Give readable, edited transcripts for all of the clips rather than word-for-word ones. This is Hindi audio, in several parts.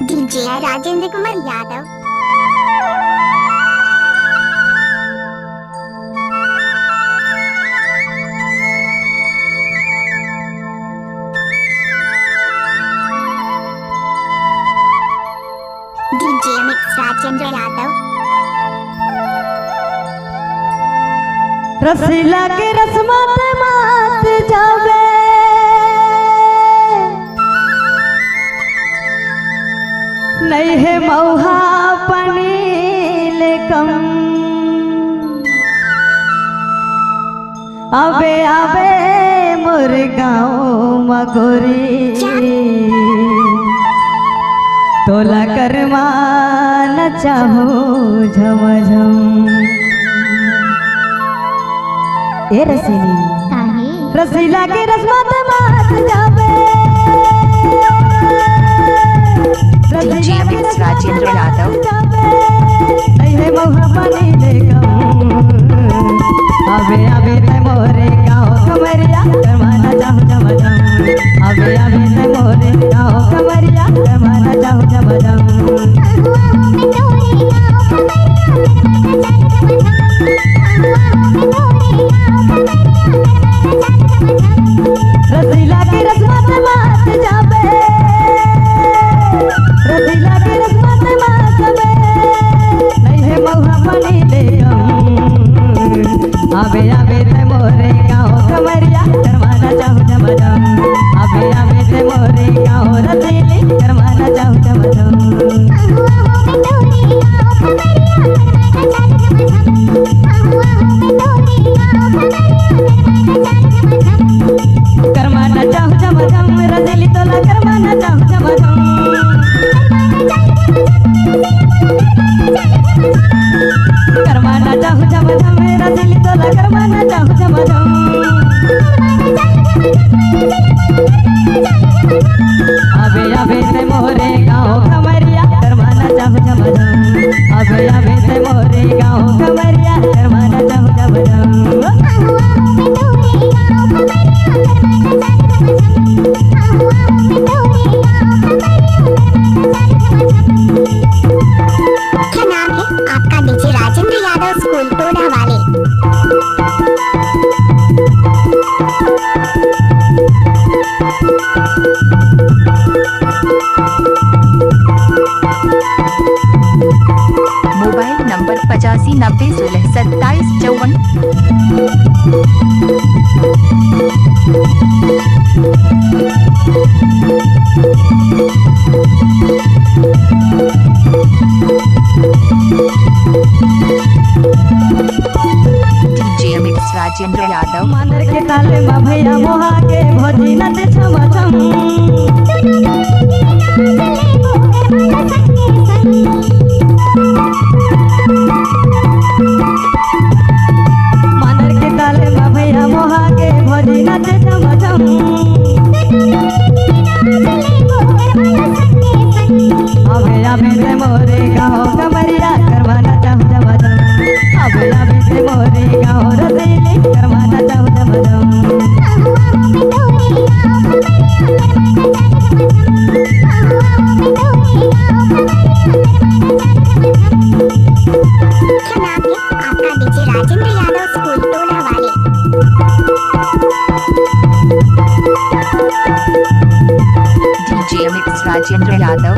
डीजे राजेंद्र कुमार यादव। डीजे राजेंद्र यादव। रसीला के रस्मत मात जावे नहीं है मौहा पनील कम आवे आवे मोर गाँव मगोरी तोला करमा न चाहो झमझम। ए रसीली रसीला की रस्मत मात जावे डीजे राजेंद्र यादव। नहीं है मौहा पानी लेकम आवे आवे ते मोरे गाँव कमरिया करवाना चाहूँ झमझम। आवे आवे ते मोरे गाँव कमरिया करवाना चाहूँ झमझम। रसीला की रस्मत मात जावे रसीला की रस्मत मात जावे नहीं है मौहा पानी लेकम आवे आवे ते मोरे गाँव कमरिया करवाना चाहूँ झमझम। आवे आवे ते मोरे गाँव रसीली करवाना चाहूँ झमझम। करवाना चाहूँ झमझम रसीली तोला करवाना चाहूँ झमझम। करवाना चाहूँ झमझम रसीली तोला करवाना चाहूँ झमझम। आवे आवे ते मोरे गाँव कमरिया करवाना चाहूँ झमझम। आवे आवे ते मोरे गाँव कमरिया करवाना चाहूँ झमझम। क्या नाम है आपका? डीजे राजेंद्र यादव स्कूल टोला वाले। Mobile number 8590162754। DJ Rajendra Yadav. मानर के ताले मा भैया मोहा के भोजी नच छमछम। मानर के ताले मा भैया मोहा के भोजी नच छमछम। आवे आवे ते मोरे गाँव कमरिया करवाना चाहूँ झमझम। आवे आवे ते मोरे गाँव रसीली करवाना चाहूँ झमझम। क्या नाम है आपका? डीजे राजेंद्र यादव स्कूल टोला वाले। DJ Rajendra Yadav.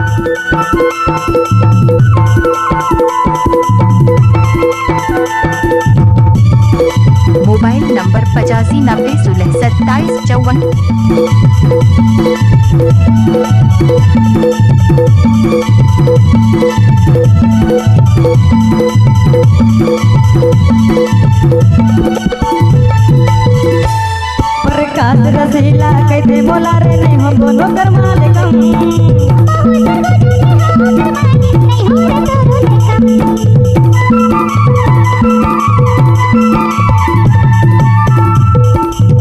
Mobile number 8590162754। प्रकाश रसीला कहते बोला रे नहीं हो दोनों कर मालिकम।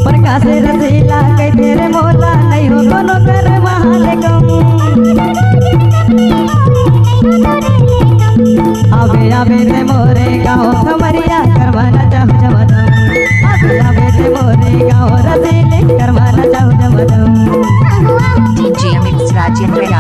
प्रकाश रसीला कहते रे बोला नहीं हो दोनों कर मालिकम। आवे आवे ते मोरे गाँव कमरिया करवाना चाहूँ झमझम। आवे आवे ते मोरे गाँव रसीली करवाना चाहूँ झमझम। डीजे राजेंद्र यादव।